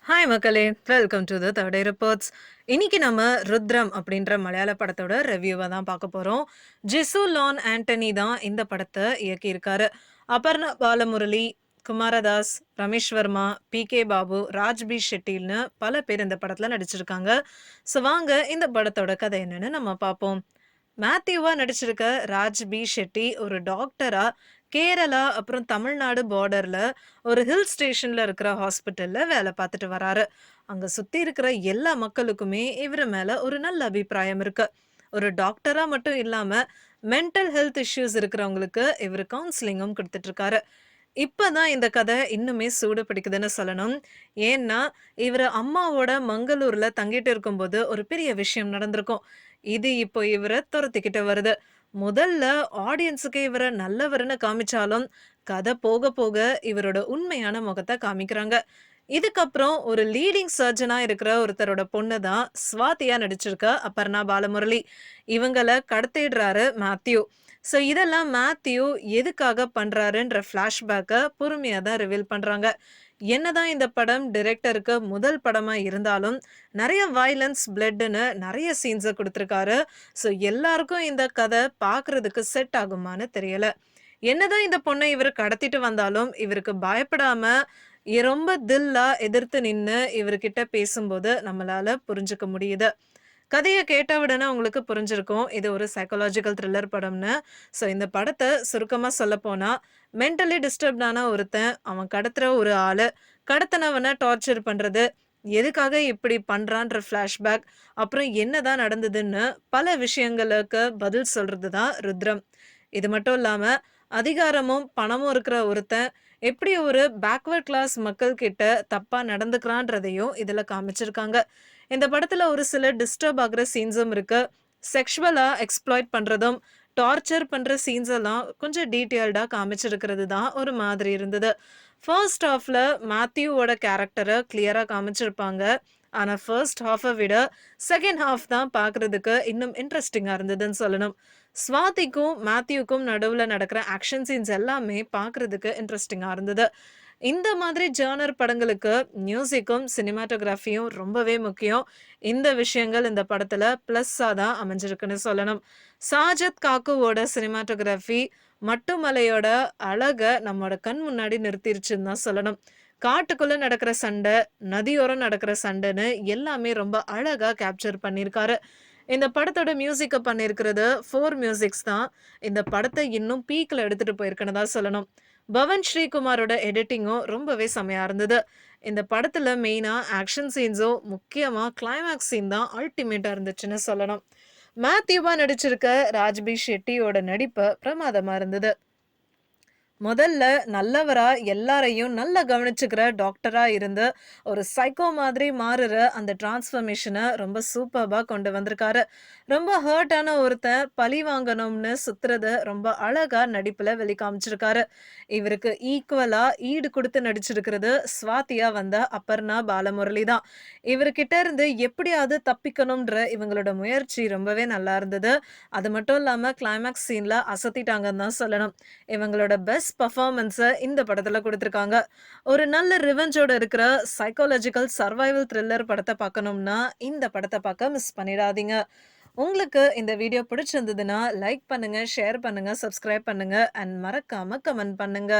Hi மக்களே! Welcome to the third day reports. இன்னைக்கு நம்ம ருத்ரம் அப்படின்ற மலையாள படத்தோட ரிவ்யூவ தான் பார்க்க போறோம். ஜிசு லான் ஆண்டனி தான் இந்த படத்த இயக்கியிருக்காரு. அபர்ணா பாலமுரளி, குமாரதாஸ், ரமேஷ் வர்மா, பி.கே. பாபு, ராஜ் பி. ஷெட்டின்னு பல பேர் இந்த படத்துல நடிச்சிருக்காங்க. ஸோ வாங்க இந்த படத்தோட கதை என்னன்னு நம்ம பார்ப்போம். மேத்யூவா நடிச்சிருக்க ராஜ் பி ஷெட்டி ஒரு டாக்டரா கேரளா அப்புறம் தமிழ்நாடு பார்டர்ல ஒரு ஹில் ஸ்டேஷன்ல இருக்கிற ஹாஸ்பிட்டல்ல வேலை பார்த்துட்டு வராரு. அங்க சுத்தி இருக்கிற எல்லா மக்களுக்குமே இவரு மேல ஒரு நல்ல அபிப்பிராயம் இருக்கு. ஒரு டாக்டரா மட்டும் இல்லாம மென்டல் ஹெல்த் இஷ்யூஸ் இருக்கிறவங்களுக்கு இவர் கவுன்சிலிங்கும் கொடுத்துட்டு இருக்காரு. இப்பதான் இந்த கதை இன்னுமே சூடு பிடிக்குதுன்னு சொல்லணும். ஏன்னா, இவரு அம்மாவோட மங்களூர்ல தங்கிட்டு இருக்கும்போது ஒரு பெரிய விஷயம் நடந்திருக்கும். இது இப்போ இவர தொரத்திக்கிட்டு வருது. முதல்ல ஆடியன்ஸுக்கு இவர நல்லவர்ன்னு காமிச்சாலும், கதை போக போக இவரோட உண்மையான முகத்த காமிக்கிறாங்க. இதுக்கப்புறம் ஒரு லீடிங் சர்ஜனா இருக்கிற ஒருத்தரோட பொண்ணு தான் ஸ்வாதியா நடிச்சிருக்க அபர்ணா பாலமுரளி. இவங்கள கடத்திடுறாரு மேத்யூ. ஸோ இதெல்லாம் மேத்யூ எதுக்காக பண்றாருன்ற ஃப்ளாஷ்பேக்க பொறுமையா தான் ரிவீல் பண்றாங்க. என்னதான் இந்த படம் டிரெக்டருக்கு முதல் படமா இருந்தாலும் நிறைய வயலன்ஸ், பிளட்னு நிறைய சீன்ஸை கொடுத்துருக்காரு. ஸோ எல்லாருக்கும் இந்த கதை பார்க்கறதுக்கு செட் ஆகுமான்னு தெரியல. என்னதான் இந்த பொண்ணை இவர் கடத்திட்டு வந்தாலும் இவருக்கு பயப்படாம ரொம்ப தில்லா எதிர்த்து நின்னு இவர்கிட்ட பேசும்போது நம்மளால புரிஞ்சுக்க முடியுது. கதைய கேட்ட உடனே உங்களுக்கு புரிஞ்சிருக்கும் இது ஒரு சைக்காலஜிக்கல் த்ரில்லர் படம்னு. ஸோ இந்த படத்தை சுருக்கமா சொல்லப்போனா, மென்டலி டிஸ்டர்ப்டான ஒருத்தன் அவன் கடத்துற ஒரு ஆளு கடத்தினவனை டார்ச்சர் பண்றது, எதுக்காக இப்படி பண்றான்ற ஃப்ளாஷ்பேக், அப்புறம் என்னதான் நடந்ததுன்னு பல விஷயங்களுக்கு பதில் சொல்றது தான் ருத்ரம். இது மட்டும் இல்லாம அதிகாரமும் பணமும் இருக்கிற ஒருத்தன் எப்படி ஒரு பேக்வர்ட் கிளாஸ் மக்கள் கிட்ட தப்பா நடந்துக்கிறான்றதையும் இதுல காமிச்சிருக்காங்க. இந்த படத்துல ஒரு சில டிஸ்டர்ப் ஆகுற சீன்ஸும் இருக்கு. செக்ஷுவலா எக்ஸ்ப்ளாய்ட் பண்றதும் டார்ச்சர் பண்ற சீன்ஸ் எல்லாம் கொஞ்சம் டீட்டெயில்டா காமிச்சிருக்கிறது தான் ஒரு மாதிரி இருந்தது. ஃபர்ஸ்ட் ஹாஃப்ல மேத்யூவோட கேரக்டரை கிளியரா காமிச்சிருப்பாங்க. ஆனா ஃபர்ஸ்ட் ஹாஃபை விட செகண்ட் ஹாஃப் தான் பார்க்கறதுக்கு இன்னும் இன்ட்ரெஸ்டிங்கா இருந்ததுன்னு சொல்லணும். ஸ்வாதிக்கும் மேத்யூக்கும் நடுவுல நடக்கிற ஆக்ஷன் சீன்ஸ் எல்லாமே பார்க்கறதுக்கு இன்ட்ரெஸ்டிங்கா இருந்தது. இந்த மாதிரி ஜானர் படங்களுக்கு மியூசிக்கும் சினிமாட்டோகிராஃபியும் ரொம்பவே முக்கியம். இந்த விஷயங்கள் இந்த படத்துல பிளஸ்ஸா தான் அமைஞ்சிருக்குன்னு சொல்லணும். சாஜத் காக்குவோட சினிமாட்டோகிராஃபி மட்டுமலையோட அழக நம்மோட கண் முன்னாடி நிறுத்திருச்சுன்னு தான் சொல்லணும். காட்டுக்குள்ள நடக்கிற சண்டை, நதியோரம் நடக்கிற சண்டைன்னு எல்லாமே ரொம்ப அழகா கேப்சர் பண்ணியிருக்காரு. இந்த படத்தோட மியூசிக்க பண்ணியிருக்கிறது 4 மியூசிக்ஸ் தான். இந்த படத்தை இன்னும் பீக்ல எடுத்துட்டு போயிருக்குன்னு தான் சொல்லணும். பவன் ஸ்ரீகுமாரோட எடிட்டிங்கும் ரொம்பவே செமையா இருந்தது. இந்த படத்துல மெயினா ஆக்ஷன் சீன்ஸும் முக்கியமா கிளைமேக்ஸ் சீன் தான் அல்டிமேட்டா இருந்துச்சுன்னு சொல்லணும். மேத்யூவா நடிச்சிருக்க ராஜ்பி ஷெட்டியோட நடிப்பு பிரமாதமா இருந்தது. முதல்ல நல்லவரா எல்லாரையும் நல்லா கவனிச்சுக்கிற டாக்டரா இருந்து ஒரு சைக்கோ மாதிரி மாறுற அந்த டிரான்ஸ்ஃபர்மேஷனை ரொம்ப சூப்பர்பா கொண்டு வந்திருக்காரு. ரொம்ப ஹர்ட்டான ஒருத்தன் பழி வாங்கணும்னு சுத்துறத ரொம்ப அழகா நடிப்புல வெளிக்காமிச்சிருக்காரு. இவருக்கு ஈக்குவலா ஈடு கொடுத்து நடிச்சிருக்கிறது ஸ்வாதியா வந்த அபர்ணா பாலமுரளி தான். இவர்கிட்ட இருந்து எப்படியாவது தப்பிக்கணும்ன்ற இவங்களோட முயற்சி ரொம்பவே நல்லா இருந்தது. அது மட்டும் இல்லாம கிளைமேக்ஸ் சீன்ல அசத்திட்டாங்கன்னு தான் சொல்லணும். இவங்களோட பெஸ்ட் பர்ஃபார்மன்ஸை இந்த படத்துல கொடுத்துருக்காங்க. ஒரு நல்ல ரிவெஞ்சோட இருக்கிற சைக்காலஜிக்கல் சர்வைவல் த்ரில்லர் படத்தை பார்க்கணும்னா இந்த படத்தை பார்க்க மிஸ் பண்ணிடாதீங்க. உங்களுக்கு இந்த வீடியோ பிடிச்சிருந்ததுன்னா லைக் பண்ணுங்க, ஷேர் பண்ணுங்க, சப்ஸ்கிரைப் பண்ணுங்க அண்ட் மறக்காம கமெண்ட் பண்ணுங்க.